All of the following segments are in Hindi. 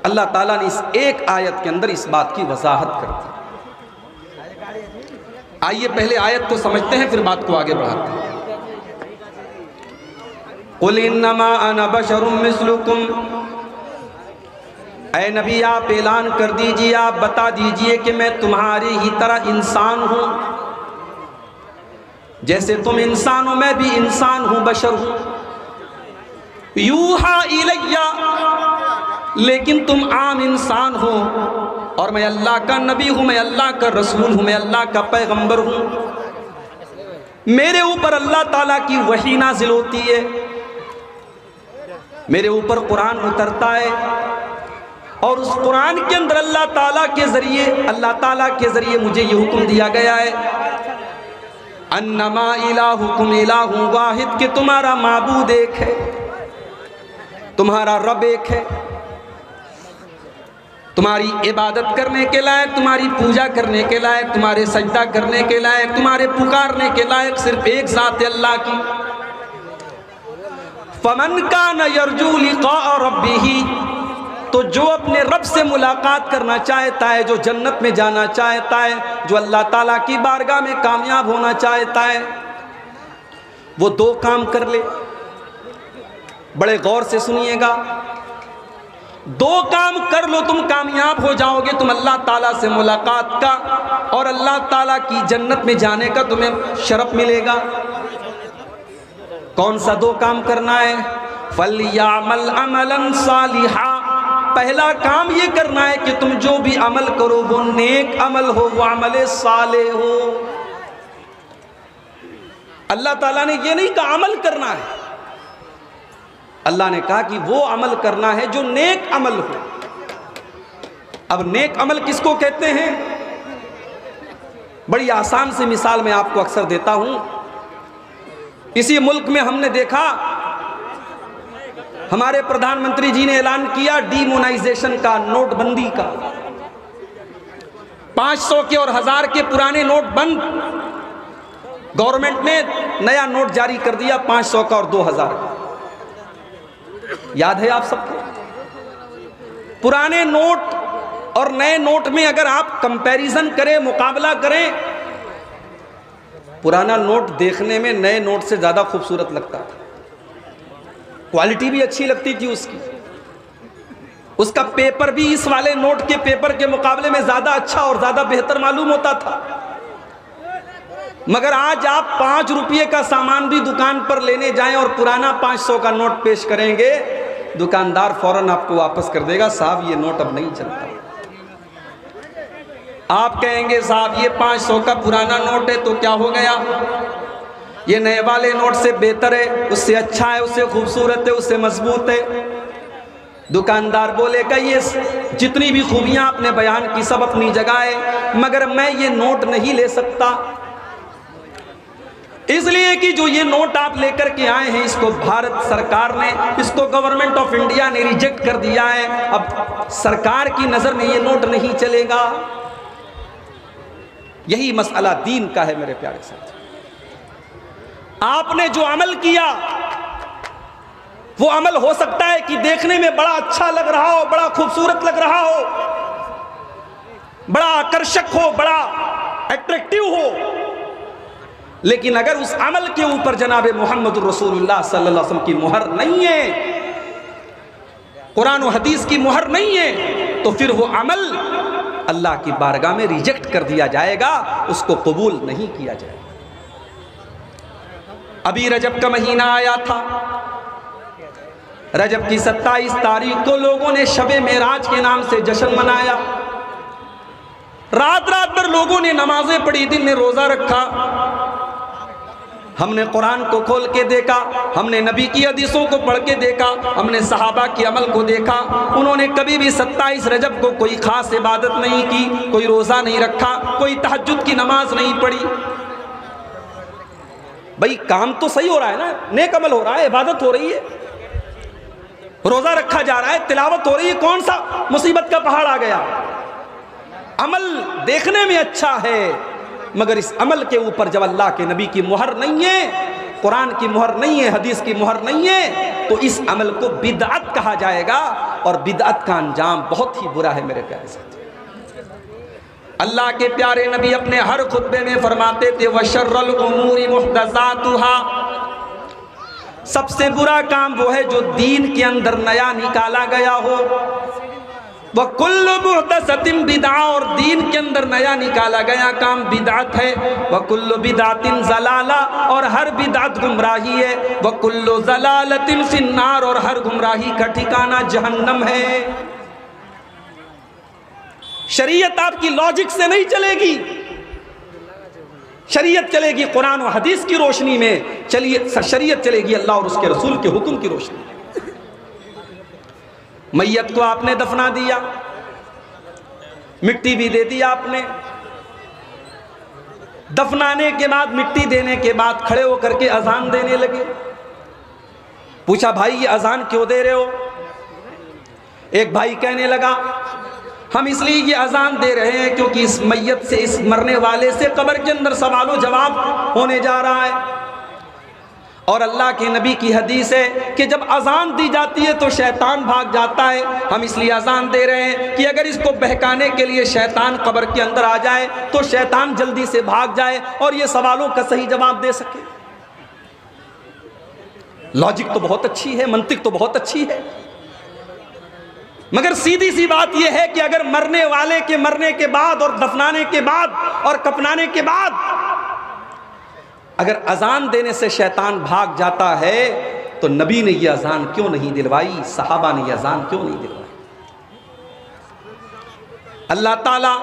अल्लाह ताला ने इस एक आयत के अंदर इस बात की वजाहत कर दी। आइए पहले आयत को समझते हैं, फिर बात को आगे बढ़ाते हैं। कुल इन्नमा अना बशरुम मिस्लुकुम, ऐ नबी आप ऐलान कर दीजिए, आप बता दीजिए कि मैं तुम्हारी ही तरह इंसान हूं। जैसे तुम इंसान हो मैं भी इंसान हूं, बशर हूं। यूहा इलैया, लेकिन तुम आम इंसान हो और मैं अल्लाह का नबी हूं, मैं अल्लाह का रसूल हूं, मैं अल्लाह का पैगंबर हूं। मेरे ऊपर अल्लाह ताला की वही नाजिल होती है, मेरे ऊपर कुरान उतरता है और उस कुरान के अंदर अल्लाह ताला के जरिए मुझे ये हुक्म दिया गया है, अन्नमा इलाहुकुम इलाहुन वाहिद, कि तुम्हारा माबूद एक है, तुम्हारा रब एक है, तुम्हारी इबादत करने के लायक, तुम्हारी पूजा करने के लायक, तुम्हारे सजदा करने के लायक, तुम्हारे पुकारने के लायक सिर्फ एक ज़ात अल्लाह की। फमन कान यरजू लिक़ा रब्बिही, तो जो अपने रब से मुलाकात करना चाहता है, जो जन्नत में जाना चाहता है, जो अल्लाह ताला की बारगाह में कामयाब होना चाहता है, वो दो काम कर ले। बड़े गौर से सुनिएगा, दो काम कर लो, तुम कामयाब हो जाओगे। तुम अल्लाह ताला से मुलाकात का और अल्लाह ताला की जन्नत में जाने का तुम्हें शरफ मिलेगा। कौन सा दो काम करना है? फलयामल अमलन सालिहा, पहला काम ये करना है कि तुम जो भी अमल करो वो नेक अमल हो, वो अमल साले हो। अल्लाह ताला ने ये नहीं कहा अमल करना है, अल्लाह ने कहा कि वो अमल करना है जो नेक अमल हो। अब नेक अमल किसको कहते हैं? बड़ी आसान सी मिसाल मैं आपको अक्सर देता हूं। इसी मुल्क में हमने देखा, हमारे प्रधानमंत्री जी ने ऐलान किया डीमोनाइजेशन का, नोटबंदी का। 500 के और 1000 के पुराने नोट बंद, गवर्नमेंट ने नया नोट जारी कर दिया 500 का और 2000 का। याद है आप सबको? पुराने नोट और नए नोट में अगर आप कंपैरिजन करें, मुकाबला करें, पुराना नोट देखने में नए नोट से ज्यादा खूबसूरत लगता था, क्वालिटी भी अच्छी लगती थी उसकी, उसका पेपर भी इस वाले नोट के पेपर के मुकाबले में ज्यादा अच्छा और ज्यादा बेहतर मालूम होता था। मगर आज आप 5 रुपये का सामान भी दुकान पर लेने जाएं और पुराना 500 का नोट पेश करेंगे, दुकानदार फौरन आपको वापस कर देगा, साहब ये नोट अब नहीं चलता। आप कहेंगे साहब ये 500 का पुराना नोट है तो क्या हो गया, ये नए वाले नोट से बेहतर है, उससे अच्छा है, उससे खूबसूरत है, उससे मजबूत है। दुकानदार बोलेगा ये जितनी भी खूबियां आपने बयान की सब अपनी जगह है, मगर मैं ये नोट नहीं ले सकता, इसलिए कि जो ये नोट आप लेकर के आए हैं इसको भारत सरकार ने, इसको गवर्नमेंट ऑफ इंडिया ने रिजेक्ट कर दिया है। अब सरकार की नजर में ये नोट नहीं चलेगा। यही मसला दीन का है मेरे प्यारे साथी। आपने जो अमल किया वो अमल हो सकता है कि देखने में बड़ा अच्छा लग रहा हो, बड़ा खूबसूरत लग रहा हो, बड़ा आकर्षक हो, बड़ा अट्रैक्टिव हो, लेकिन अगर उस अमल के ऊपर जनाब मोहम्मद रसूलुल्लाह सल्लल्लाहु अलैहि वसल्लम की मुहर नहीं है, कुरान और हदीस की मुहर नहीं है, तो फिर वो अमल अल्लाह की बारगाह में रिजेक्ट कर दिया जाएगा, उसको कबूल नहीं किया जाएगा। अभी रजब का महीना आया था, रजब की 27 तारीख को लोगों ने शबे मेराज के नाम से जश्न मनाया। रात रात भर लोगों ने नमाजें पढ़ी, दिन में रोजा रखा। हमने कुरान को खोल के देखा, हमने नबी की हदीसों को पढ़ के देखा, हमने सहाबा के अमल को देखा। उन्होंने कभी भी 27 रजब को कोई खास इबादत नहीं की, कोई रोजा नहीं रखा, कोई तहज्जुद की नमाज नहीं पढ़ी। भाई काम तो सही हो रहा है ना, नेक अमल हो रहा है, इबादत हो रही है, रोजा रखा जा रहा है, तिलावत हो रही है, कौन सा मुसीबत का पहाड़ आ गया? अमल देखने में अच्छा है, मगर इस अमल के ऊपर जब अल्लाह के नबी की मुहर नहीं है कुरान की मुहर नहीं है, हदीस की मुहर नहीं है, तो इस अमल को बिदअत कहा जाएगा और बिदअत का अंजाम बहुत ही बुरा है मेरे प्यारे साथी। अल्लाह के प्यारे नबी अपने हर खुतबे में फरमाते थे वशर्रुल उमूरी मुहदसातुहा, सबसे बुरा काम वो है जो दीन के अंदर नया निकाला गया हो। वह कुल्लु मुहदसतिन बिदअ, और दीन के अंदर नया निकाला गया काम बिदअत है। वह कुल्लु बिदअतिन ज़लाला, और हर बिदअत गुमराही है। वह कुल्लु ज़लालतिन फिन्नार, और हर गुमराही का ठिकाना जहन्नम है। शरीयत आपकी लॉजिक से नहीं चलेगी, शरीयत चलेगी कुरान और हदीस की रोशनी में, चलिए शरीयत चलेगी अल्लाह और उसके रसूल के हुक्म की रोशनी में। मैयत को आपने दफना दिया, मिट्टी भी दे दी आपने, दफनाने के बाद मिट्टी देने के बाद खड़े होकर के अजान देने लगे। पूछा भाई ये अजान क्यों दे रहे हो? एक भाई कहने लगा हम इसलिए ये अजान दे रहे हैं क्योंकि इस मैयत से, इस मरने वाले से कब्र के अंदर सवालो जवाब होने जा रहा है। और अल्लाह के नबी की हदीस है कि जब अजान दी जाती है तो शैतान भाग जाता है। हम इसलिए अजान दे रहे हैं कि अगर इसको बहकाने के लिए शैतान कब्र के अंदर आ जाए तो शैतान जल्दी से भाग जाए और ये सवालों का सही जवाब दे सके। लॉजिक तो बहुत अच्छी है, मंतिक तो बहुत अच्छी है, मगर सीधी सी बात यह है कि अगर मरने वाले के मरने के बाद और दफनाने के बाद और कफनाने के बाद अगर अजान देने से शैतान भाग जाता है तो नबी ने यह अजान क्यों नहीं दिलवाई, सहाबा ने यह अजान क्यों नहीं दिलवाई? अल्लाह ताला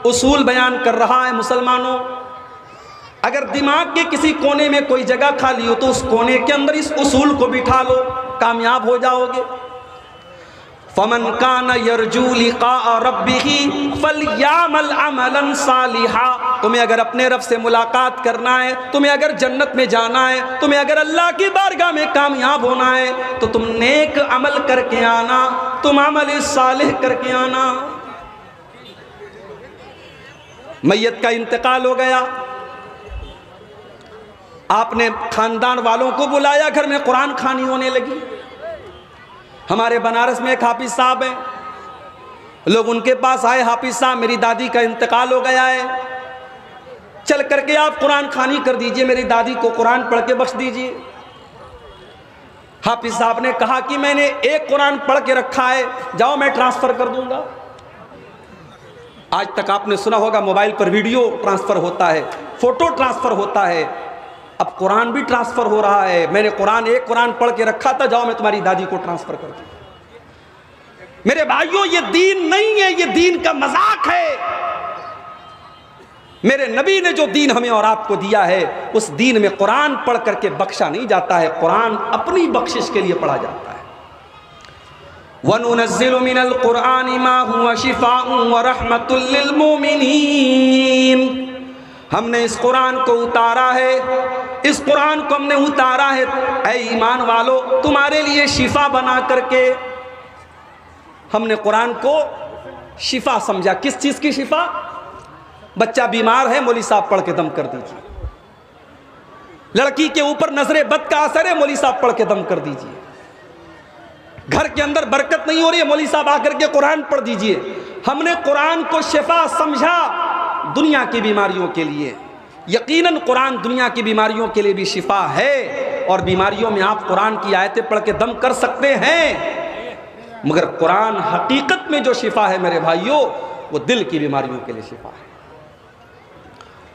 उसूल बयान कर रहा है मुसलमानों, अगर दिमाग के किसी कोने में कोई जगह खाली हो तो उस कोने के अंदर इस उसूल को बिठा लो, कामयाब हो जाओगे। फमन काना यरजू लिक़ा रब्बिही फलयामल अमलन सालिहा, तुम्हें अगर अपने रब से मुलाकात करना है, तुम्हें अगर जन्नत में जाना है, तुम्हें अगर अल्लाह की बारगाह में कामयाब होना है तो तुम नेक अमल करके आना, तुम अमल सालिह करके आना। मैयत का इंतकाल हो गया, आपने खानदान वालों को बुलाया, घर में कुरान खानी होने लगी। हमारे बनारस में एक हाफिज साहब हैं, लोग उनके पास आए, हाफिज साहब मेरी दादी का इंतकाल हो गया है, चल करके आप कुरान खानी कर दीजिए, मेरी दादी को कुरान पढ़ के बख्श दीजिए। हाफिज साहब ने कहा कि मैंने एक कुरान पढ़ के रखा है, जाओ मैं ट्रांसफर कर दूंगा। आज तक आपने सुना होगा मोबाइल पर वीडियो ट्रांसफर होता है, फोटो ट्रांसफर होता है, अब कुरान भी ट्रांसफर हो रहा है। मैंने एक कुरान पढ़ के रखा था, जाओ मैं तुम्हारी दादी को ट्रांसफर कर दूं। मेरे भाइयों ये दीन नहीं है, ये दीन का मजाक है। मेरे नबी ने जो दीन हमें और आपको दिया है उस दीन में कुरान पढ़ करके बख्शा नहीं जाता है, कुरान अपनी बख्शिश के लिए पढ़ा जाता है। वनुनज़्ज़िलु मिनल कुरानि मा हुवा शिफ़ाउन व रहमतुल लिल मुमिनीन, हमने इस कुरान को उतारा है, इस कुरान को हमने उतारा है ऐ ईमान वालों तुम्हारे लिए शिफा बना करके। हमने कुरान को शिफा समझा। किस चीज की शिफा? बच्चा बीमार है, मौली साहब पढ़ के दम कर दीजिए। लड़की के ऊपर नजरे बद का असर है, मौली साहब पढ़ के दम कर दीजिए। घर के अंदर बरकत नहीं हो रही है, मौली साहब आकर के कुरान पढ़ दीजिए। हमने कुरान को शिफा समझा दुनिया की बीमारियों के लिए। यकीनन कुरान दुनिया की बीमारियों के लिए भी शिफा है, और बीमारियों में आप कुरान की आयतें पढ़ के दम कर सकते हैं, मगर कुरान हकीकत में जो शिफा है मेरे भाइयों वो दिल की बीमारियों के लिए शिफा है।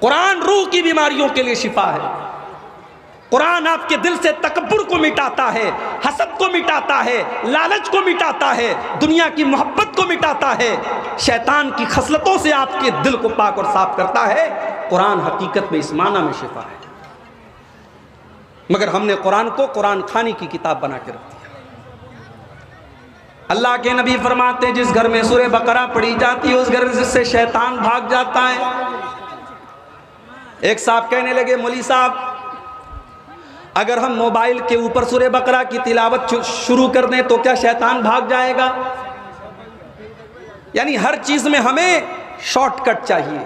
कुरान रूह की बीमारियों के लिए शिफा है। कुरान आपके दिल से तकब्बुर को मिटाता है, हसद को मिटाता है, लालच को मिटाता है, दुनिया की मोहब्बत को मिटाता है, शैतान की खसलतों से आपके दिल को पाक और साफ करता है। कुरान हकीकत में इस माना में शिफा है, मगर हमने कुरान को कुरान खानी की किताब बना के रख दिया। अल्लाह के नबी फरमाते हैं जिस घर में सूरह बकरा पढ़ी जाती है उस घर से शैतान भाग जाता है। एक साहब कहने लगे मौली साहब अगर हम मोबाइल के ऊपर सूरह बकरा की तिलावत शुरू कर दें तो क्या शैतान भाग जाएगा? यानी हर चीज में हमें शॉर्टकट चाहिए।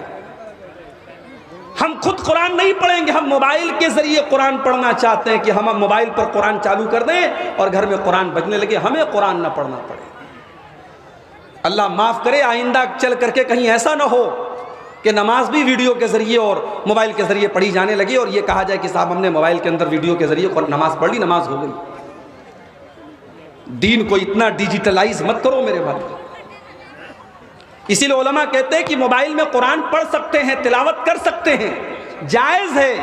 हम खुद कुरान नहीं पढ़ेंगे, हम मोबाइल के ज़रिए कुरान पढ़ना चाहते हैं कि हम मोबाइल पर कुरान चालू कर दें और घर में कुरान बजने लगे, हमें कुरान ना पढ़ना पड़े। अल्लाह माफ़ करे, आइंदा चल करके कहीं ऐसा ना हो कि नमाज भी वीडियो के ज़रिए और मोबाइल के ज़रिए पढ़ी जाने लगी और ये कहा जाए कि साहब हमने मोबाइल के अंदर वीडियो के ज़रिए नमाज पढ़ ली, नमाज हो गई। दीन को इतना डिजिटलाइज मत करो मेरे भाई। इसीलिए उलमा कहते हैं कि मोबाइल में कुरान पढ़ सकते हैं, तिलावत कर सकते हैं, जायज़ है,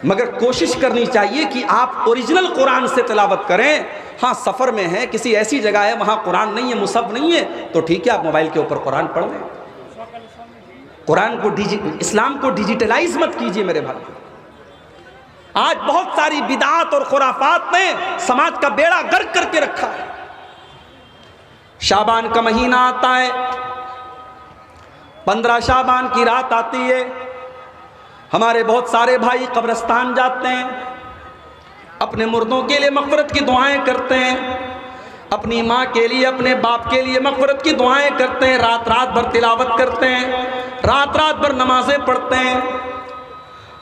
मगर कोशिश करनी चाहिए कि आप ओरिजिनल कुरान से तिलावत करें। हाँ, सफ़र में है, किसी ऐसी जगह है वहाँ कुरान नहीं है, मुसहफ नहीं है, तो ठीक है, आप मोबाइल के ऊपर कुरान पढ़ लें। कुरान को इस्लाम को डिजिटलाइज मत कीजिए मेरे भाई। आज बहुत सारी बिदात और खुराफात ने समाज का बेड़ा गर्क करके रखा है। शाबान का महीना आता है, 15 शाबान की रात आती है, हमारे बहुत सारे भाई कब्रिस्तान जाते हैं, अपने मुर्दों के लिए मग़फ़िरत की दुआएं करते हैं, अपनी माँ के लिए, अपने बाप के लिए मग़फ़िरत की दुआएं करते हैं, रात रात भर तिलावत करते हैं, रात रात भर नमाजें पढ़ते हैं।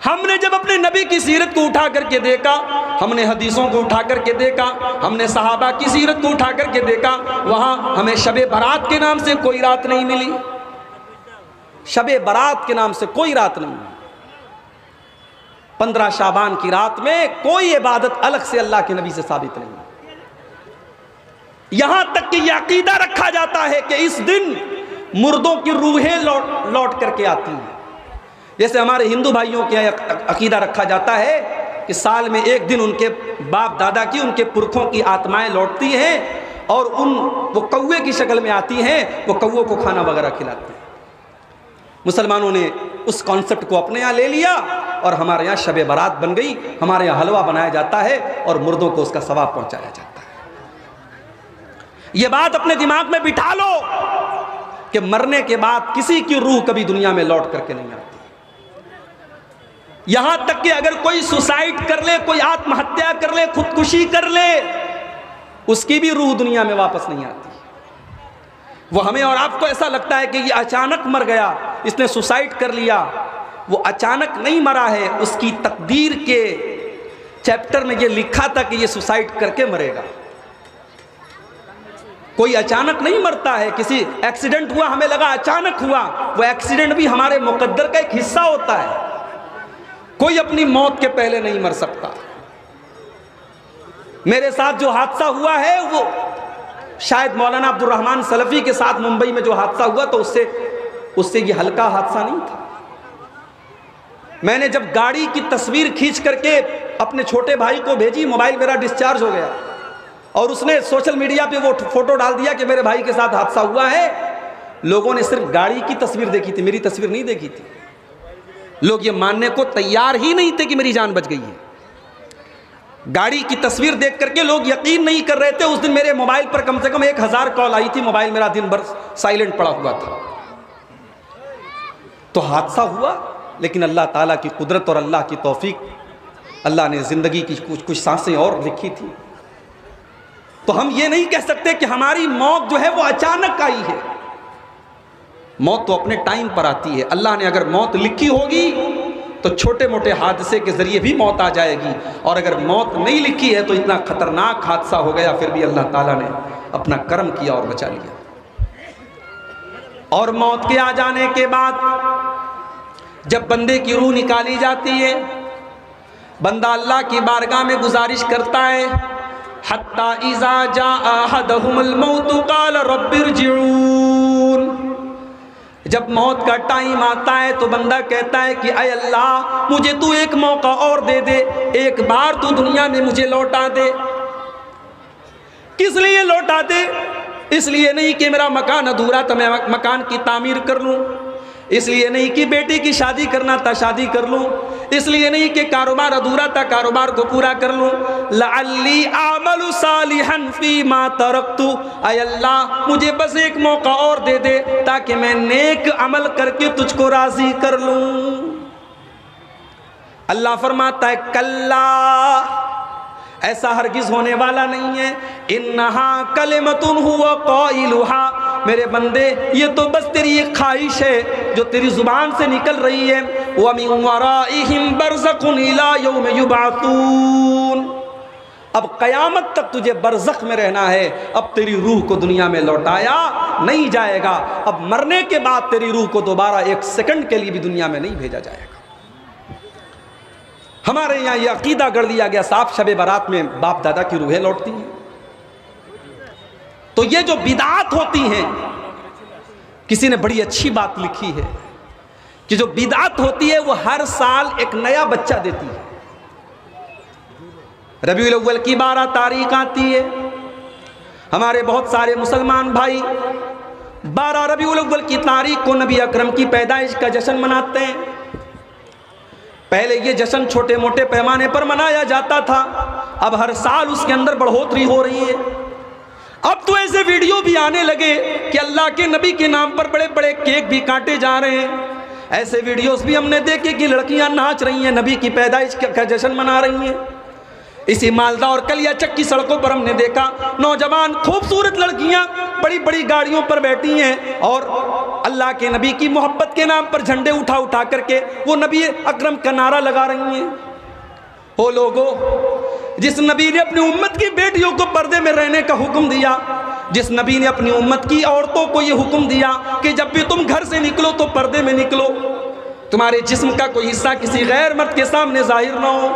हमने जब अपने नबी की सीरत को उठा करके देखा, हमने हदीसों को उठा करके देखा, हमने सहाबा की सीरत को उठा करके देखा, वहाँ हमें शबे बारात के नाम से कोई रात नहीं मिली। शबे बारात के नाम से कोई रात नहीं मिली। 15 शाबान की रात में कोई इबादत अलग से अल्लाह के नबी से साबित नहीं। यहां तक कि यह अकीदा रखा जाता है कि इस दिन मुर्दों की रूहें लौट करके आती हैं। जैसे हमारे हिंदू भाइयों के अकीदा रखा जाता है कि साल में एक दिन उनके बाप दादा की, उनके पुरखों की आत्माएं लौटती हैं और वो कौवे की शक्ल में आती हैं, वो कौवों को खाना वगैरह खिलाती हैं। मुसलमानों ने उस कॉन्सेप्ट को अपने यहाँ ले लिया और हमारे यहाँ शबे बारात बन गई। हमारे यहाँ हलवा बनाया जाता है और मुर्दों को उसका सवाब पहुँचाया जाता है। ये बात अपने दिमाग में बिठा लो कि मरने के बाद किसी की रूह कभी दुनिया में लौट करके नहीं आती। यहां तक कि अगर कोई सुसाइड कर ले, कोई आत्महत्या कर ले, खुदकुशी कर ले, उसकी भी रूह दुनिया में वापस नहीं आती। वो हमें और आपको ऐसा लगता है कि ये अचानक मर गया, इसने सुसाइड कर लिया। वो अचानक नहीं मरा है, उसकी तकदीर के चैप्टर में ये लिखा था कि ये सुसाइड करके मरेगा। कोई अचानक नहीं मरता है। किसी एक्सीडेंट हुआ, हमें लगा अचानक हुआ, वो एक्सीडेंट भी हमारे मुकद्दर का एक हिस्सा होता है। कोई अपनी मौत के पहले नहीं मर सकता। मेरे साथ जो हादसा हुआ है वो शायद मौलाना अब्दुल रहमान सलफी के साथ मुंबई में जो हादसा हुआ, तो उससे ये हल्का हादसा नहीं था। मैंने जब गाड़ी की तस्वीर खींच करके अपने छोटे भाई को भेजी, मोबाइल मेरा डिस्चार्ज हो गया और उसने सोशल मीडिया पे वो फोटो डाल दिया कि मेरे भाई के साथ हादसा हुआ है। लोगों ने सिर्फ गाड़ी की तस्वीर देखी थी, मेरी तस्वीर नहीं देखी थी। लोग ये मानने को तैयार ही नहीं थे कि मेरी जान बच गई है। गाड़ी की तस्वीर देख करके लोग यकीन नहीं कर रहे थे। उस दिन मेरे मोबाइल पर कम से कम 1000 कॉल आई थी। मोबाइल मेरा दिन भर साइलेंट पड़ा हुआ था। तो हादसा हुआ, लेकिन अल्लाह ताला की कुदरत और अल्लाह की तौफीक, अल्लाह ने ज़िंदगी की कुछ सांसें और लिखी थी। तो हम ये नहीं कह सकते कि हमारी मौत जो है वो अचानक आई है। मौत तो अपने टाइम पर आती है। अल्लाह ने अगर मौत लिखी होगी तो छोटे मोटे हादसे के ज़रिए भी मौत आ जाएगी, और अगर मौत नहीं लिखी है तो इतना ख़तरनाक हादसा हो गया, फिर भी अल्लाह ताला ने अपना कर्म किया और बचा लिया। और मौत के आ जाने के बाद जब बंदे की रूह निकाली जाती है, बंदा अल्लाह की बारगाह में गुजारिश करता है, हत्ता इज़ा जा अहदहुमुल मौत क़ाल रब्बिरजिऊन। जब मौत का टाइम आता है तो बंदा कहता है कि अय अल्लाह, मुझे तू एक मौका और दे दे, एक बार तू दुनिया में मुझे लौटा दे। किस लिए लौटा दे? इसलिए नहीं कि मेरा मकान अधूरा था, मैं मकान की तामीर कर लूँ। इसलिए नहीं कि बेटी की शादी करना था, शादी कर लूँ। इसलिए नहीं कि कारोबार अधूरा था, कारोबार को पूरा कर लूँ। लअल्ली आमलु सालिहन फीमा तरक्तु। अय अल्लाह, मुझे बस एक मौका और दे दे ताकि मैं नेक अमल करके तुझको राजी कर लूँ। अल्लाह फरमाता है कल्ला, ऐसा हरगिज होने वाला नहीं है। इन्नहा कलिमतुन हुवा क़ाइलुहा, मेरे बंदे ये तो बस तेरी एक ख्वाहिश है जो तेरी जुबान से निकल रही है। व मिन वराइहिम बरज़खुन इला यौम युबअसून, अब क़यामत तक तुझे बरज़ख में रहना है। अब तेरी रूह को दुनिया में लौटाया नहीं जाएगा। अब मरने के बाद तेरी रूह को दोबारा एक सेकंड के लिए भी दुनिया में नहीं भेजा जाएगा। हमारे यहाँ ये अकीदा कर दिया गया साफ शब बारात में बाप दादा की रूहें लौटती हैं। तो ये जो बिदात होती हैं, किसी ने बड़ी अच्छी बात लिखी है कि जो बिदात होती है वो हर साल एक नया बच्चा देती है। रबीउल अव्वल की 12 तारीख आती है, हमारे बहुत सारे मुसलमान भाई 12 रबीउल अव्वल की तारीख को नबी अकरम की पैदाइश का जश्न मनाते हैं। पहले ये जश्न छोटे मोटे पैमाने पर मनाया जाता था, अब हर साल उसके अंदर बढ़ोतरी हो रही है। अब तो ऐसे वीडियो भी आने लगे कि अल्लाह के नबी के नाम पर बड़े बड़े केक भी काटे जा रहे हैं। ऐसे वीडियोस भी हमने देखे कि लड़कियां नाच रही हैं, नबी की पैदाइश का जश्न मना रही हैं। इसी मालदा और कलियाचक की सड़कों पर हमने देखा नौजवान खूबसूरत लड़कियां बड़ी बड़ी गाड़ियों पर बैठी हैं और अल्लाह के नबी की मोहब्बत के नाम पर झंडे उठा उठा करके वो नबी अकरम का नारा लगा रही हैं। हो लोगों, जिस नबी ने अपनी उम्मत की बेटियों को पर्दे में रहने का हुक्म दिया, जिस नबी ने अपनी उम्मत की औरतों को ये हुक्म दिया कि जब भी तुम घर से निकलो तो पर्दे में निकलो, तुम्हारे जिस्म का कोई हिस्सा किसी गैर मर्द के सामने जाहिर ना हो,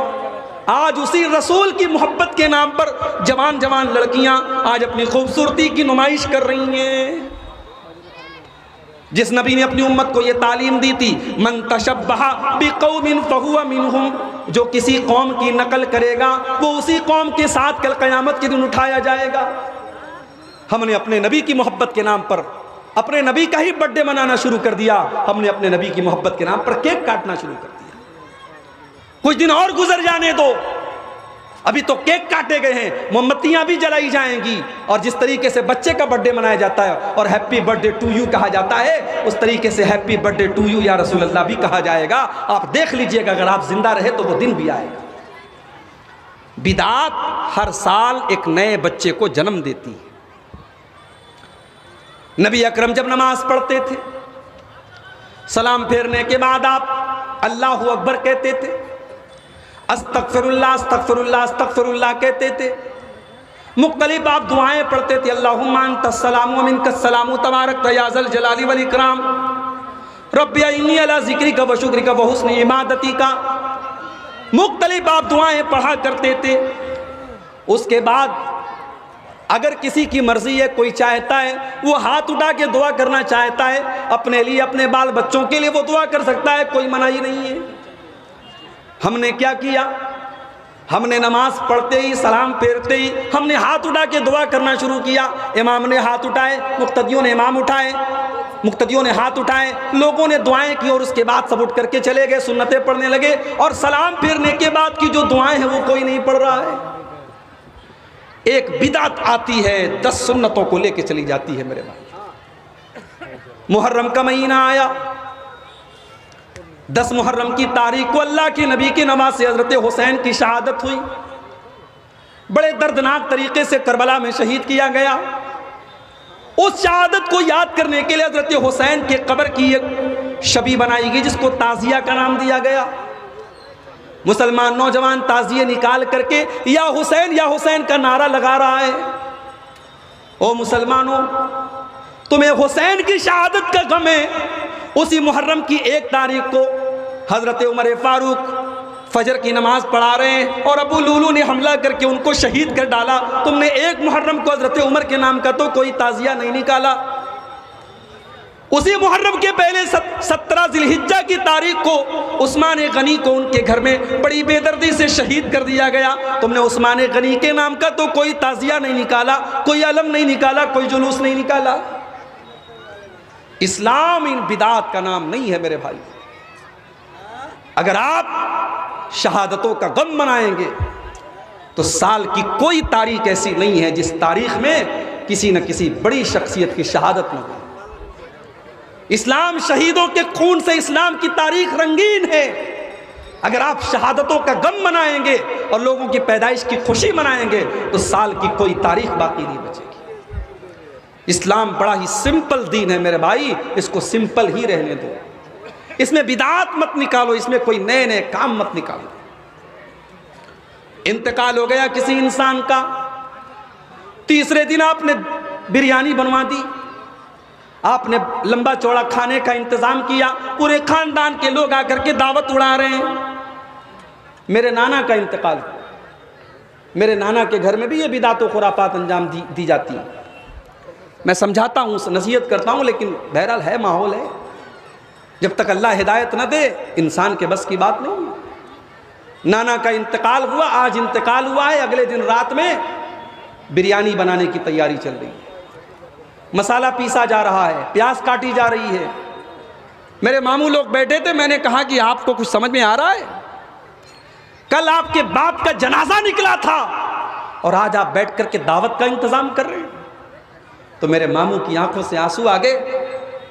आज उसी रसूल की मोहब्बत के नाम पर जवान जवान लड़कियां आज अपनी खूबसूरती की नुमाइश कर रही हैं। जिस नबी ने अपनी उम्मत को यह तालीम दी थी, मन तशब्बहा बिकौमिन फहुवा मिनहुम, जो किसी कौम की नकल करेगा वो उसी कौम के साथ कल क़यामत के दिन उठाया जाएगा। हमने अपने नबी की मोहब्बत के नाम पर अपने नबी का ही बर्थडे मनाना शुरू कर दिया। हमने अपने नबी की मोहब्बत के नाम पर केक काटना शुरू कर दिया। कुछ दिन और गुजर जाने दो, अभी तो केक काटे गए हैं, मोमबत्तियां भी जलाई जाएंगी और जिस तरीके से बच्चे का बर्थडे मनाया जाता है और हैप्पी बर्थडे टू यू कहा जाता है, उस तरीके से हैप्पी बर्थडे टू यू या रसूल अल्लाह भी कहा जाएगा। आप देख लीजिएगा, अगर आप जिंदा रहे तो वो दिन भी आएगा। बिदात हर साल एक नए बच्चे को जन्म देती है। नबी अकरम जब नमाज पढ़ते थे, सलाम फेरने के बाद आप अल्लाहु अकबर कहते थे, अस्तगफिरुल्लाह अस्तगफिरुल्लाह अस्तगफिरुल्लाह कहते थे। मुख्तलिफ आप दुआएं पढ़ते थे, अल्लाहुम्मा अंतस्सलामु व मिनकस्सलामु तबारकता या ज़ल जलाली वल इकराम, रब्बी इन्नी अला ज़िक्रिका व शुक्रिका व हुस्नि इबादतिका। मुख्तलिफ आप दुआएं पढ़ा करते थे। उसके बाद अगर किसी की मर्जी है, कोई चाहता है वो हाथ उठा के दुआ करना चाहता है, अपने लिए अपने बाल बच्चों के लिए वो दुआ कर सकता है, कोई मनाही नहीं है। हमने क्या किया, हमने नमाज पढ़ते ही सलाम फेरते ही हमने हाथ उठा के दुआ करना शुरू किया। इमाम ने हाथ उठाए, मुक्तदियों ने इमाम उठाए, मुक्तदियों ने हाथ उठाए, लोगों ने दुआएं की और उसके बाद सब उठ करके चले गए, सुन्नतें पढ़ने लगे। और सलाम फेरने के बाद की जो दुआएं हैं वो कोई नहीं पढ़ रहा है। एक बिदअत आती है, 10 सुन्नतों को लेके चली जाती है। मेरे भाई, मुहर्रम का महीना आया, 10 मुहर्रम की तारीख को अल्लाह के नबी की नमाज से हजरत हुसैन की शहादत हुई। बड़े दर्दनाक तरीके से करबला में शहीद किया गया। उस शहादत को याद करने के लिए हजरत हुसैन के कब्र की एक शबी बनाई गई जिसको ताजिया का नाम दिया गया। मुसलमान नौजवान ताजिए निकाल करके या हुसैन का नारा लगा रहा है। ओ मुसलमानों, तुम्हें हुसैन की शहादत का गम है। उसी मुहर्रम की 1 तारीख को हजरत उमर फारूक फजर की नमाज पढ़ा रहे हैं और अबू लूलू ने हमला करके उनको शहीद कर डाला। तुमने 1 मुहर्रम को हजरत उमर के नाम का तो कोई ताजिया नहीं निकाला। उसी मुहर्रम के पहले 17 जिलहिज्जा की तारीख को उस्मान गनी को उनके घर में बड़ी बेदर्दी से शहीद कर दिया गया। तुमने उस्मान गनी के नाम का तो कोई ताजिया नहीं निकाला, कोई अलम नहीं निकाला, कोई जुलूस नहीं निकाला। इस्लाम इन बिदात का नाम नहीं है मेरे भाई। अगर आप शहादतों का गम मनाएंगे तो साल की कोई तारीख ऐसी नहीं है जिस तारीख में किसी न किसी बड़ी शख्सियत की शहादत न हो। इस्लाम शहीदों के खून से इस्लाम की तारीख रंगीन है। अगर आप शहादतों का गम मनाएंगे और लोगों की पैदाइश की खुशी मनाएंगे तो साल की कोई तारीख बाकी नहीं बचेगी। इस्लाम बड़ा ही सिंपल दीन है मेरे भाई, इसको सिंपल ही रहने दो। इसमें बिदात मत निकालो, इसमें कोई नए नए काम मत निकालो। इंतकाल हो गया किसी इंसान का, तीसरे दिन आपने बिरयानी बनवा दी, आपने लंबा चौड़ा खाने का इंतजाम किया, पूरे खानदान के लोग आकर के दावत उड़ा रहे हैं। मेरे नाना का इंतकाल, मेरे नाना के घर में भी ये बिदात और खुराफात अंजाम दी जाती है। मैं समझाता हूँ, नसीहत करता हूँ, लेकिन बहरहाल है, माहौल है। जब तक अल्लाह हिदायत न दे इंसान के बस की बात नहीं है। नाना का इंतकाल हुआ, आज इंतकाल हुआ है, अगले दिन रात में बिरयानी बनाने की तैयारी चल रही है, मसाला पीसा जा रहा है, प्याज काटी जा रही है। मेरे मामू लोग बैठे थे, मैंने कहा कि आपको कुछ समझ में आ रहा है? कल आपके बाप का जनाजा निकला था और आज आप बैठ करके दावत का इंतजाम कर रहे हैं। तो मेरे मामू की आंखों से आंसू आ गए,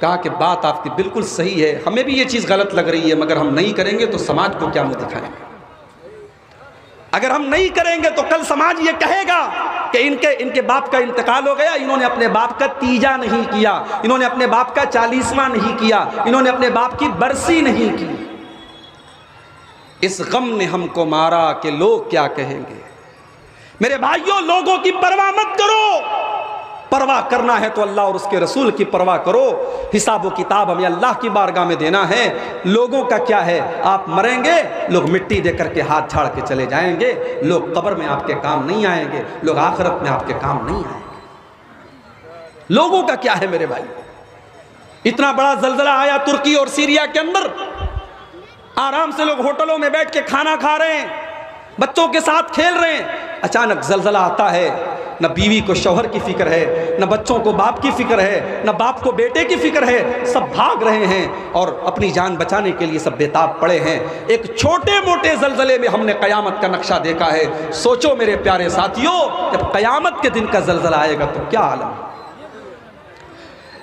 कहा कि बात आपकी बिल्कुल सही है, हमें भी ये चीज़ गलत लग रही है, मगर हम नहीं करेंगे तो समाज को क्या मुंह दिखाएंगे? अगर हम नहीं करेंगे तो कल समाज ये कहेगा कि इनके बाप का इंतकाल हो गया, इन्होंने अपने बाप का तीजा नहीं किया, इन्होंने अपने बाप का 40वां नहीं किया, इन्होंने अपने बाप की बरसी नहीं की। इस गम ने हमको मारा कि लोग क्या कहेंगे। मेरे भाइयों, लोगों की परवाह मत करो, परवाह करना है तो अल्लाह और उसके रसूल की परवाह करो। हिसाब व किताब हमें अल्लाह की बारगाह में देना है। लोगों का क्या है, आप मरेंगे, लोग मिट्टी दे करके हाथ झाड़ के चले जाएंगे, लोग कब्र में आपके काम नहीं आएंगे, लोग आखिरत में आपके काम नहीं आएंगे। लोगों का क्या है मेरे भाई? इतना बड़ा जलजला आया तुर्की और सीरिया के अंदर, आराम से लोग होटलों में बैठ के खाना खा रहे हैं, बच्चों के साथ खेल रहे हैं, अचानक जलजला आता है। न बीवी को शौहर की फिक्र है, न बच्चों को बाप की फिक्र है, न बाप को बेटे की फिक्र है, सब भाग रहे हैं और अपनी जान बचाने के लिए सब बेताब पड़े हैं। एक छोटे मोटे जलजले में हमने कयामत का नक्शा देखा है। सोचो मेरे प्यारे साथियों, जब कयामत के दिन का जलजला आएगा तो क्या आलम है।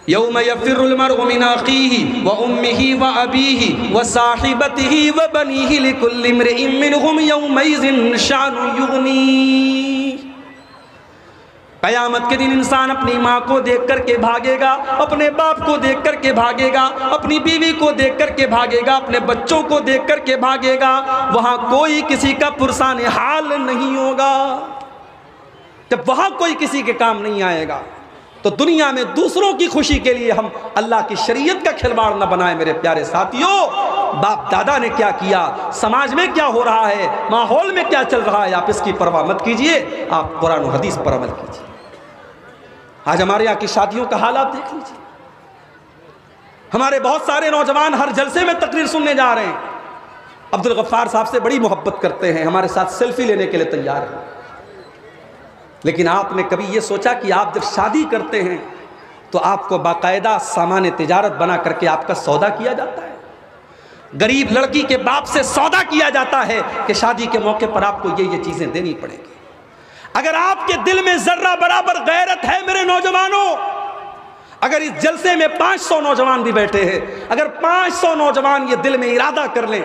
यौम यफ़िरुल मर्उ मिन अख़ीही व उम्मिही व अबीही व साहिबतिही व बनीही लिकुल्लि इम्रिइन मिनहुम यौमइज़िन शानुन युग़नी। कयामत के दिन इंसान अपनी माँ को देख करके भागेगा, अपने बाप को देख करके भागेगा, अपनी बीवी को देख करके भागेगा, अपने बच्चों को देख करके भागेगा। वहाँ कोई किसी का पुरसान हाल नहीं होगा। जब वहाँ कोई किसी के काम नहीं आएगा तो दुनिया में दूसरों की खुशी के लिए हम अल्लाह की शरीयत का खिलवाड़ न बनाए। मेरे प्यारे साथियों, बाप दादा ने क्या किया, समाज में क्या हो रहा है, माहौल में क्या चल रहा है, आप इसकी परवाह मत कीजिए, आप कुरान और हदीस पर अमल कीजिए। आज हमारे यहाँ की शादियों का हाल आप देख लीजिए। हमारे बहुत सारे नौजवान हर जलसे में तकरीर सुनने जा रहे हैं, अब्दुल गफ्फार साहब से बड़ी मोहब्बत करते हैं, हमारे साथ सेल्फी लेने के लिए तैयार हैं। लेकिन आपने कभी ये सोचा कि आप जब शादी करते हैं तो आपको बाकायदा सामान तिजारत बना करके आपका सौदा किया जाता है। गरीब लड़की के बाप से सौदा किया जाता है कि शादी के मौके पर आपको ये चीज़ें देनी पड़ेगी। अगर आपके दिल में जर्रा बराबर गैरत है मेरे नौजवानों, अगर इस जलसे में 500 नौजवान भी बैठे हैं, अगर 500 नौजवान ये दिल में इरादा कर लें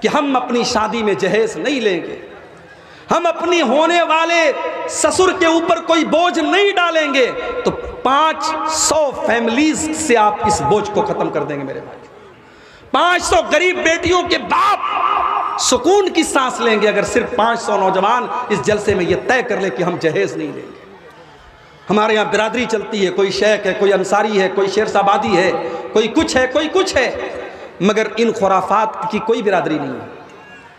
कि हम अपनी शादी में जहेज नहीं लेंगे, हम अपनी होने वाले ससुर के ऊपर कोई बोझ नहीं डालेंगे, तो 500 फैमिलीज से आप इस बोझ को खत्म कर देंगे मेरे भाई। 500 गरीब बेटियों के बाप सुकून की सांस लेंगे अगर सिर्फ 500 नौजवान इस जलसे में ये तय कर ले कि हम जहेज नहीं लेंगे। हमारे यहाँ बिरादरी चलती है, कोई शेख है, कोई अंसारी है, कोई शेरशाबादी है, कोई कुछ है, कोई कुछ है, मगर इन खुराफात की कोई बिरादरी नहीं है।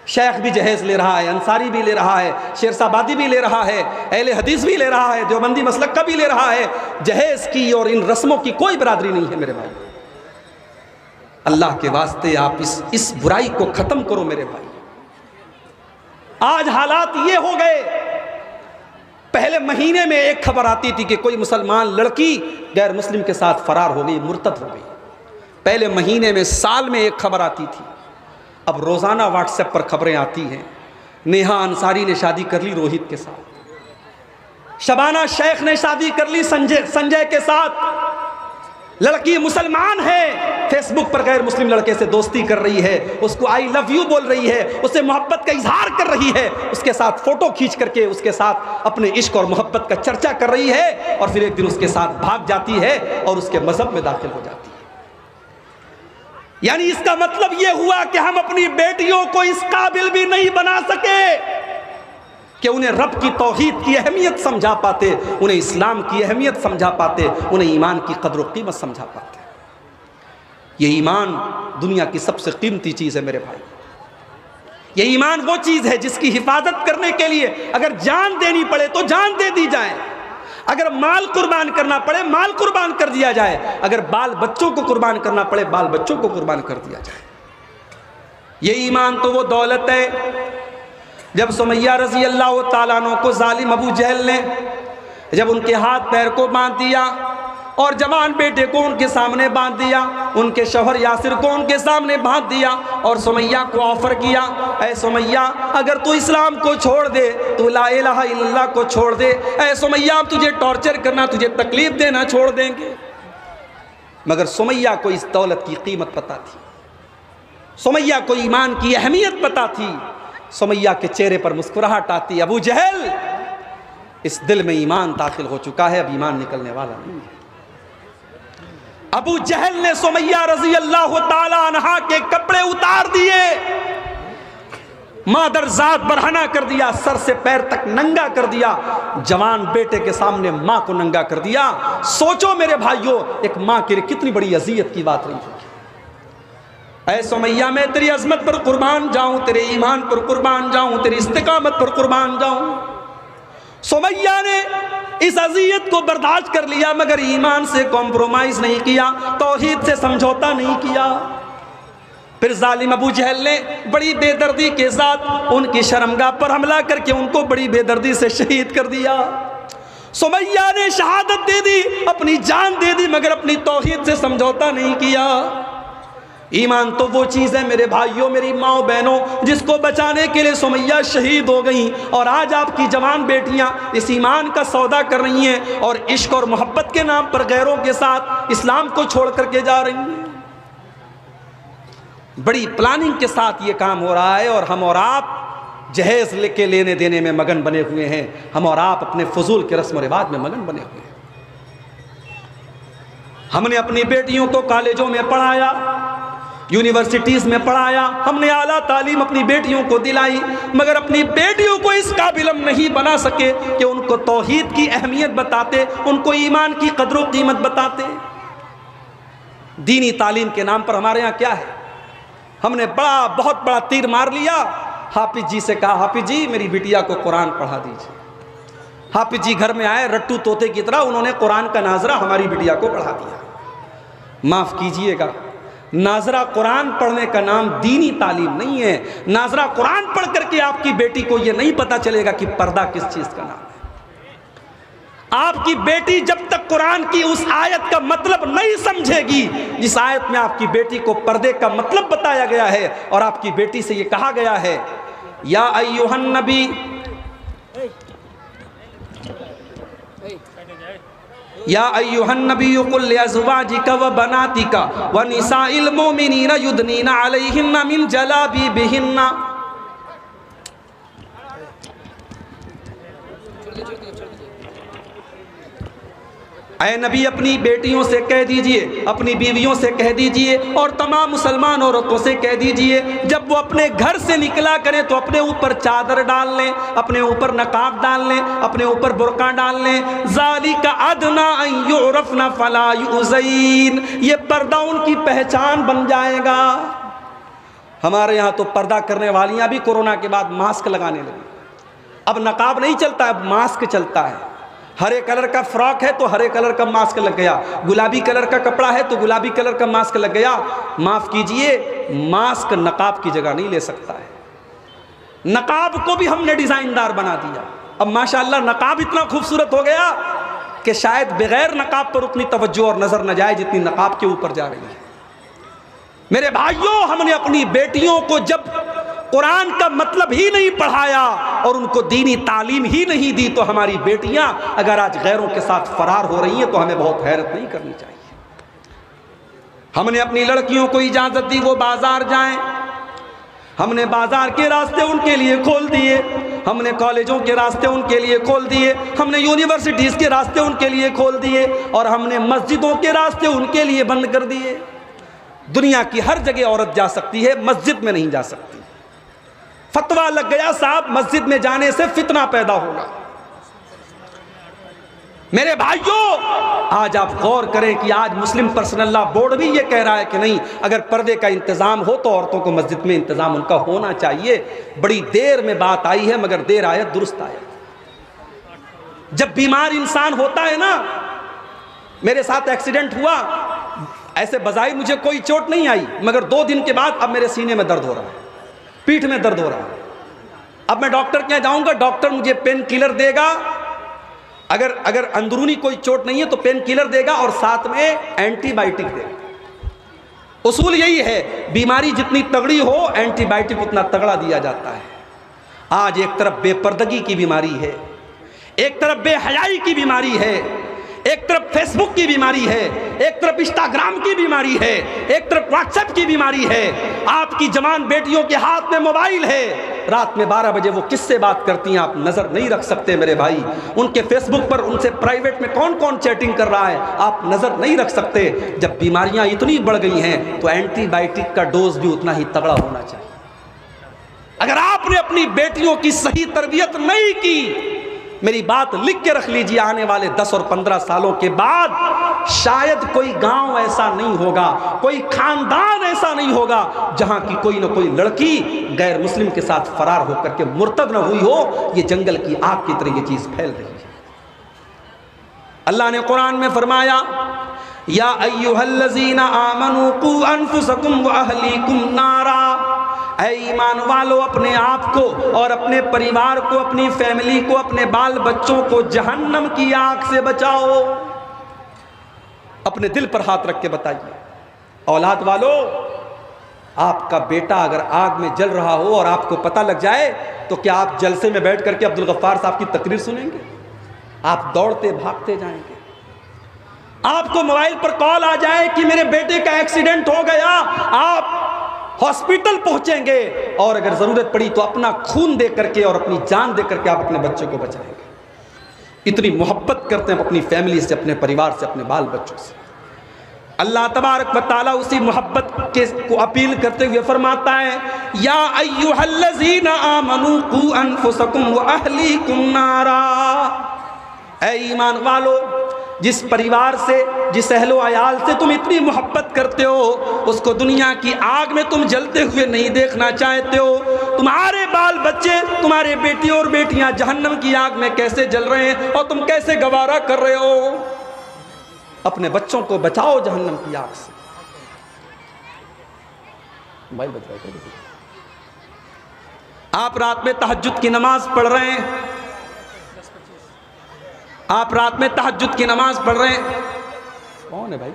शेख भी जहेज ले रहा है, अंसारी भी ले रहा है, शेरशाबादी भी ले रहा है, अहले हदीस भी ले रहा है, देवबंदी मसलक का भी ले रहा है। जहेज की और इन रस्मों की कोई बिरादरी नहीं है मेरे भाई। अल्लाह के वास्ते आप इस बुराई को ख़त्म करो मेरे भाई। आज हालात ये हो गए, पहले महीने में एक खबर आती थी कि कोई मुसलमान लड़की गैर मुस्लिम के साथ फरार हो गई, मुर्तद हो गई। पहले महीने में, साल में एक खबर आती थी। अब रोज़ाना व्हाट्सएप पर खबरें आती हैं। नेहा अंसारी ने शादी कर ली रोहित के साथ, शबाना शेख ने शादी कर ली संजय के साथ, लड़की मुसलमान है, फेसबुक पर गैर मुस्लिम लड़के से दोस्ती कर रही है, उसको आई लव यू बोल रही है, उससे मोहब्बत का इजहार कर रही है, उसके साथ फोटो खींच करके उसके साथ अपने इश्क और मोहब्बत का चर्चा कर रही है, और फिर एक दिन उसके साथ भाग जाती है और उसके मजहब में दाखिल हो जाती है। यानी इसका मतलब यह हुआ कि हम अपनी बेटियों को इस काबिल भी नहीं बना सके कि उन्हें रब की तौहीद की अहमियत समझा पाते, उन्हें इस्लाम की अहमियत समझा पाते, उन्हें ईमान की कद्र व कीमत समझा पाते। ये ईमान दुनिया की सबसे कीमती चीज़ है मेरे भाई। ये ईमान वो चीज़ है जिसकी हिफाजत करने के लिए अगर जान देनी पड़े तो जान दे दी जाए, अगर माल कुर्बान करना पड़े माल कुर्बान कर दिया जाए, अगर बाल बच्चों को कुर्बान करना पड़े बाल बच्चों को कुर्बान कर दिया जाए। ये ईमान तो वो दौलत है। जब सुमैया रजी अल्लाह ताला अन्हा को जालिम अबू जहल ने जब उनके हाथ पैर को बांध दिया और जवान बेटे को उनके सामने बांध दिया, उनके शौहर यासिर को उनके सामने बांध दिया और सुमैया को ऑफर किया, ऐ सुमैया अगर तू इस्लाम को छोड़ दे, तू ला इलाहा इल्लल्लाह को छोड़ दे, ऐ सुमैया हम तुझे टॉर्चर करना, तुझे तकलीफ देना छोड़ देंगे। मगर सुमैया को इस दौलत की कीमत पता थी, सुमैया को ईमान की अहमियत पता थी। सुमैया के चेहरे पर मुस्कुराहट आती, अबू जहल इस दिल में ईमान दाखिल हो चुका है, अब ईमान निकलने वाला नहीं है। अबू जहल ने सुमैया रजी अल्लाह ताला अन्हा के कपड़े उतार दिए, मादरजात बरहना कर दिया, सर से पैर तक नंगा कर दिया, जवान बेटे के सामने मां को नंगा कर दिया। सोचो मेरे भाइयों, एक मां के लिए कितनी बड़ी अजियत की बात रही होगी। ऐ सुमैया मैं तेरी अजमत पर कुर्बान जाऊं, तेरे ईमान पर कुर्बान जाऊं, तेरी इस्तिकामत पर कुर्बान जाऊं। सुमैया ने इस अजियत को बर्दाश्त कर लिया, मगर ईमान से कॉम्प्रोमाइज नहीं किया, तौहीद से समझौता नहीं किया। फिर जालिम अबू जहल ने बड़ी बेदर्दी के साथ उनकी शर्मगाह पर हमला करके उनको बड़ी बेदर्दी से शहीद कर दिया। सुमैया ने शहादत दे दी, अपनी जान दे दी, मगर अपनी तौहीद से समझौता नहीं किया। ईमान तो वो चीज़ है मेरे भाइयों, मेरी माओ बहनों, जिसको बचाने के लिए सुमैया शहीद हो गई, और आज आपकी जवान बेटियां इस ईमान का सौदा कर रही हैं और इश्क और मोहब्बत के नाम पर गैरों के साथ इस्लाम को छोड़ करके जा रही हैं। बड़ी प्लानिंग के साथ ये काम हो रहा है, और हम और आप जहेज लेके लेने देने में मगन बने हुए हैं, हम और आप अपने फजूल के रस्म रिवाज में मगन बने हुए हैं। हमने अपनी बेटियों को कॉलेजों में पढ़ाया, यूनिवर्सिटीज़ में पढ़ाया, हमने आला तालीम अपनी बेटियों को दिलाई, मगर अपनी बेटियों को इस काबिल हम नहीं बना सके कि उनको तौहीद की अहमियत बताते, उनको ईमान की कदर व कीमत बताते। दीनी तालीम के नाम पर हमारे यहाँ क्या है, हमने बहुत बड़ा तीर मार लिया। हाफिज जी से कहा, हाफिज जी मेरी बिटिया को कुरान पढ़ा दीजिए। हाफिज जी घर में आए, रट्टू तोते की तरह उन्होंने कुरान का नाजरा हमारी बिटिया को पढ़ा दिया। माफ़ कीजिएगा, नाजरा कुरान पढ़ने का नाम दीनी तालीम नहीं है। नाजरा कुरान पढ़ करके आपकी बेटी को यह नहीं पता चलेगा कि पर्दा किस चीज़ का नाम है। आपकी बेटी जब तक कुरान की उस आयत का मतलब नहीं समझेगी जिस आयत में आपकी बेटी को पर्दे का मतलब बताया गया है, और आपकी बेटी से यह कहा गया है, या अय्युहन नबी, या अय्युहन नबी कुल लिअज़वाजिका व बनातिका व निसाइल मोमिनीना युदनीना अलैहिन्ना मिन जलाबिबिहिन्ना। ऐ नबी अपनी बेटियों से कह दीजिए, अपनी बीवियों से कह दीजिए, और तमाम मुसलमान औरतों से कह दीजिए, जब वो अपने घर से निकला करें तो अपने ऊपर चादर डाल लें, अपने ऊपर नकाब डाल लें, अपने ऊपर बुर्का डाल लें। ज़ालिका अदना अन युरफ़ना फला युज़ैन, ये पर्दा उनकी पहचान बन जाएगा। हमारे यहाँ तो पर्दा करने वालियाँ भी कोरोना के बाद मास्क लगाने लगी। अब नकाब नहीं चलता, अब मास्क चलता है। हरे कलर का फ्रॉक है तो हरे कलर का मास्क लग गया, गुलाबी कलर का कपड़ा है तो गुलाबी कलर का मास्क लग गया। माफ़ कीजिए, मास्क नकाब की जगह नहीं ले सकता है। नकाब को भी हमने डिज़ाइनदार बना दिया। अब माशाअल्लाह नकाब इतना खूबसूरत हो गया कि शायद बगैर नकाब पर उतनी तवज्जो और नज़र न जाए जितनी नकाब के ऊपर जा रही है। मेरे भाइयों, हमने अपनी बेटियों को जब कुरान का मतलब ही नहीं पढ़ाया और उनको दीनी तालीम ही नहीं दी, तो हमारी बेटियां अगर आज गैरों के साथ फरार हो रही हैं तो हमें बहुत हैरत नहीं करनी चाहिए। हमने अपनी लड़कियों को इजाज़त दी वो बाज़ार जाएं, हमने बाज़ार के रास्ते उनके लिए खोल दिए, हमने कॉलेजों के रास्ते उनके लिए खोल दिए, हमने यूनिवर्सिटीज़ के रास्ते उनके लिए खोल दिए, और हमने मस्जिदों के रास्ते उनके लिए बंद कर दिए। दुनिया की हर जगह औरत जा सकती है, मस्जिद में नहीं जा सकती। फतवा लग गया साहब मस्जिद में जाने से फितना पैदा होगा। मेरे भाइयों, आज आप गौर करें कि आज मुस्लिम पर्सनल लॉ बोर्ड भी ये कह रहा है कि नहीं, अगर पर्दे का इंतजाम हो तो औरतों को मस्जिद में इंतजाम उनका होना चाहिए। बड़ी देर में बात आई है, मगर देर आया दुरुस्त आया। जब बीमार इंसान होता है ना, मेरे साथ एक्सीडेंट हुआ, ऐसे बजाय मुझे कोई चोट नहीं आई, मगर 2 दिन के बाद अब मेरे सीने में दर्द हो रहा है, पीठ में दर्द हो रहा है। अब मैं डॉक्टर के यहाँ जाऊंगा, डॉक्टर मुझे पेन किलर देगा, अगर अंदरूनी कोई चोट नहीं है तो पेन किलर देगा और साथ में एंटीबायोटिक देगा। उसूल यही है, बीमारी जितनी तगड़ी हो एंटीबायोटिक उतना तगड़ा दिया जाता है। आज एक तरफ बेपर्दगी की बीमारी है, एक तरफ बेहयाई की बीमारी है, एक तरफ फेसबुक की बीमारी है, एक तरफ इंस्टाग्राम की बीमारी है, एक तरफ व्हाट्सएप की बीमारी है। आपकी जवान बेटियों के हाथ में मोबाइल है, रात में 12 बजे वो किससे बात करती हैं आप नजर नहीं रख सकते मेरे भाई। उनके फेसबुक पर उनसे प्राइवेट में कौन कौन चैटिंग कर रहा है आप नजर नहीं रख सकते। जब बीमारियां इतनी बढ़ गई हैं तो एंटीबायोटिक का डोज भी उतना ही तगड़ा होना चाहिए। अगर आपने अपनी बेटियों की सही तरबियत नहीं की, मेरी बात लिख के रख लीजिए, आने वाले 10 और 15 सालों के बाद शायद कोई गांव ऐसा नहीं होगा, कोई खानदान ऐसा नहीं होगा जहां की कोई ना कोई लड़की गैर मुस्लिम के साथ फरार होकर के मुर्तद न हुई हो। ये जंगल की आग की तरह ये चीज फैल रही है। अल्लाह ने कुरान में फरमाया, या अय्युहल्लज़ीना आमनू कू अनफुसकुम व अहलीकुम नारा, ऐ ईमान वालो अपने आप को और अपने परिवार को, अपनी फैमिली को, अपने बाल बच्चों को जहन्नम की आग से बचाओ। अपने दिल पर हाथ रख के बताइए, औलाद वालो, आपका बेटा अगर आग में जल रहा हो और आपको पता लग जाए तो क्या आप जलसे में बैठ करके अब्दुल गफ्फार साहब की तकरीर सुनेंगे? आप दौड़ते भागते जाएंगे। आपको मोबाइल पर कॉल आ जाए कि मेरे बेटे का एक्सीडेंट हो गया, आप हॉस्पिटल पहुंचेंगे और अगर जरूरत पड़ी तो अपना खून दे करके और अपनी जान दे करके आप अपने बच्चे को बचाएंगे। इतनी मोहब्बत करते हैं अपनी फैमिली से, अपने परिवार से, अपने बाल बच्चों से। अल्लाह तबारक व तआला उसी मोहब्बत के को अपील करते हुए फरमाता है, या अय्युहल्लज़ीना आमनू कू अनफुसकुम व अहलीकुम नारा, ऐ ईमान वालो, जिस परिवार से, जिस अहलो अयाल से तुम इतनी मोहब्बत करते हो, उसको दुनिया की आग में तुम जलते हुए नहीं देखना चाहते हो। तुम्हारे बाल बच्चे, तुम्हारे बेटी और बेटियां जहन्नम की आग में कैसे जल रहे हैं और तुम कैसे गवारा कर रहे हो। अपने बच्चों को बचाओ जहन्नम की आग से। मोबाइल बच रहा है। आप रात में तहज्जुद की नमाज पढ़ रहे हैं, आप रात में तहज्जुद की नमाज पढ़ रहे हैं, कौन है भाई?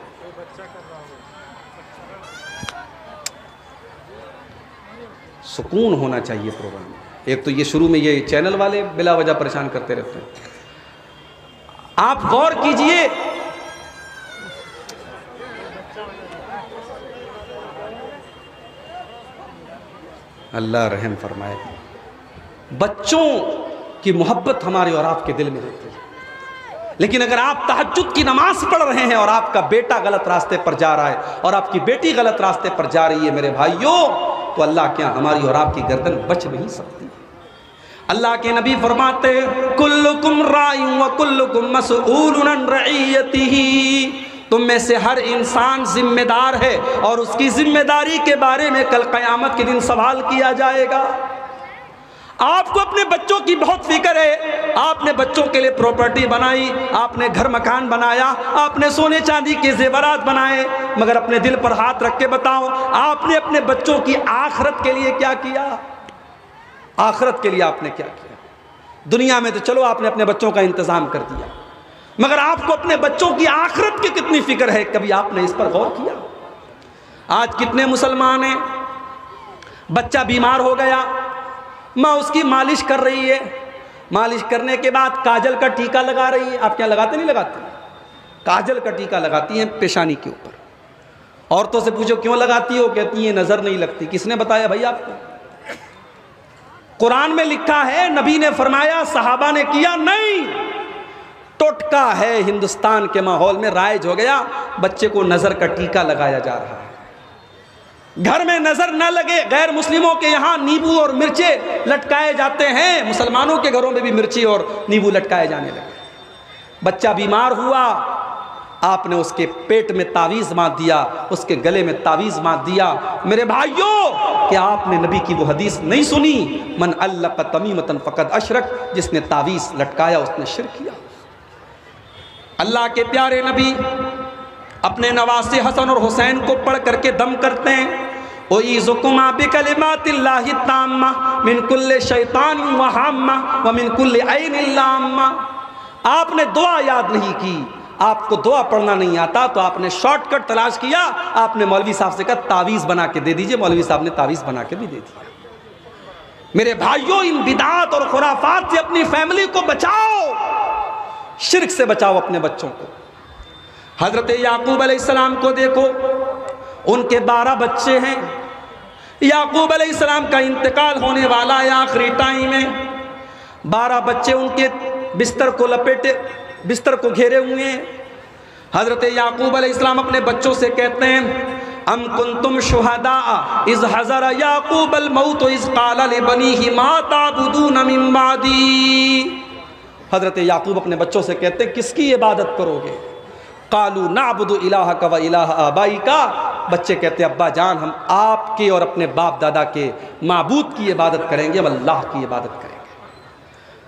सुकून होना चाहिए प्रोग्राम में। एक तो ये शुरू में ये चैनल वाले बिला वजह परेशान करते रहते हैं। आप गौर कीजिए, अल्लाह रहम फरमाए। बच्चों की मोहब्बत हमारे और आपके दिल में रहती है, लेकिन अगर आप तहज्जुद की नमाज पढ़ रहे हैं और आपका बेटा गलत रास्ते पर जा रहा है और आपकी बेटी गलत रास्ते पर जा रही है मेरे भाइयों, तो अल्लाह क्या हमारी और आपकी गर्दन बच नहीं सकती। अल्लाह के नबी फरमाते, कुल्लुकुम राइउन व कुल्लुकुम मसऊलुन अन रइयतिही, तुम में से हर इंसान जिम्मेदार है और उसकी जिम्मेदारी के बारे में कल क़यामत के दिन सवाल किया जाएगा। आपको अपने बच्चों की बहुत फिक्र है, आपने बच्चों के लिए प्रॉपर्टी बनाई, आपने घर मकान बनाया, आपने सोने चांदी के जेवरात बनाए, मगर अपने दिल पर हाथ रख के बताओ, आपने अपने बच्चों की आखिरत के लिए क्या किया? आखिरत के लिए आपने क्या किया? दुनिया में तो चलो आपने अपने बच्चों का इंतजाम कर दिया, मगर आपको अपने बच्चों की आखिरत की कितनी फिक्र है? कभी आपने इस पर गौर किया? आज कितने मुसलमान हैं, बच्चा बीमार हो गया, माँ उसकी मालिश कर रही है, मालिश करने के बाद काजल का टीका लगा रही है। आप क्या लगाते नहीं लगाते? काजल का टीका लगाती हैं पेशानी के ऊपर, औरतों से पूछो क्यों लगाती हो, कहती है नजर नहीं लगती। किसने बताया भाई आपको? कुरान में लिखा है, नबी ने फरमाया, सहाबा ने किया नहीं। टोटका है हिंदुस्तान के माहौल में राइज हो गया, बच्चे को नजर का टीका लगाया जा रहा है। घर में नजर न लगे, गैर मुस्लिमों के यहाँ नींबू और मिर्चे लटकाए जाते हैं, मुसलमानों के घरों में भी मिर्ची और नींबू लटकाए जाने लगे। बच्चा बीमार हुआ, आपने उसके पेट में तावीज़ बांध दिया, उसके गले में तावीज़ बांध दिया। मेरे भाइयों, क्या आपने नबी की वो हदीस नहीं सुनी, मन अल्लक़ तमीमतन फ़क़द अशरक, जिसने तावीज़ लटकाया उसने शिर्क किया। अल्लाह के प्यारे नबी अपने नवासे हसन और हुसैन को पढ़ करके दम करते हैं, उईज़ुकुमा बिकलिमातिल्लाहि ताम्मा मिन कुल्लि शैतानिन व हाम्मा व मिन कुल्लि ऐनिन लाम्मा। आपने दुआ याद नहीं की, आपको दुआ पढ़ना नहीं आता, तो आपने शॉर्टकट तलाश किया, आपने मौलवी साहब से कहा तावीज़ बना के दे दीजिए। मौलवी साहब ने तावीज़ बना के भी दे दिया। मेरे भाइयों, इन बिदात और खुराफात से अपनी फैमिली को बचाओ, शिर्क से बचाओ अपने बच्चों को। हजरत याकूब अलैहिस्सलाम को देखो, उनके 12 बच्चे हैं। याकूब अलैहिस्सलाम का इंतकाल होने वाला है आखिरी टाइम में। 12 बच्चे उनके बिस्तर को लपेटे, बिस्तर को घेरे हुए हैं। हजरत याकूब अलैहिस्सलाम अपने बच्चों से कहते हैं, अम कुंतुम शुहदा इज़ हज़र याकूब अल मौत इज़ क़ाल लिबनीहि मा ताबुदून मिन बादी। हजरत याकूब अपने बच्चों से कहते हैं, किसकी इबादत करोगे? कालू नाबुदु इलाहका व इलाह आबाइका। बच्चे कहते हैं, अब्बा जान, हम आपके और अपने बाप दादा के माबूद की इबादत करेंगे, हम अल्लाह की इबादत करेंगे।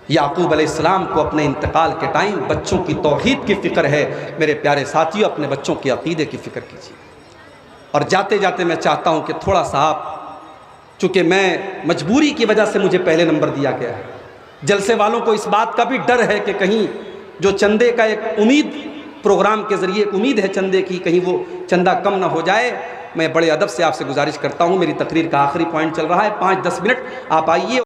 याकूब अलैहिस्सलाम को अपने इंतकाल के टाइम बच्चों की तौहीद की फ़िक्र है। मेरे प्यारे साथियों, अपने बच्चों के अक़ीदे की फ़िक्र कीजिए। और जाते जाते मैं चाहता हूँ कि थोड़ा सा आप, चूँकि मैं मजबूरी की वजह से मुझे पहले नंबर दिया गया है, जलसे वालों को इस बात का भी डर है कि कहीं जो चंदे का एक उम्मीद, प्रोग्राम के ज़रिए एक उम्मीद है चंदे की, कहीं वो चंदा कम ना हो जाए। मैं बड़े अदब से आपसे गुजारिश करता हूँ, मेरी तकरीर का आखिरी पॉइंट चल रहा है, 5-10 मिनट आप आइए।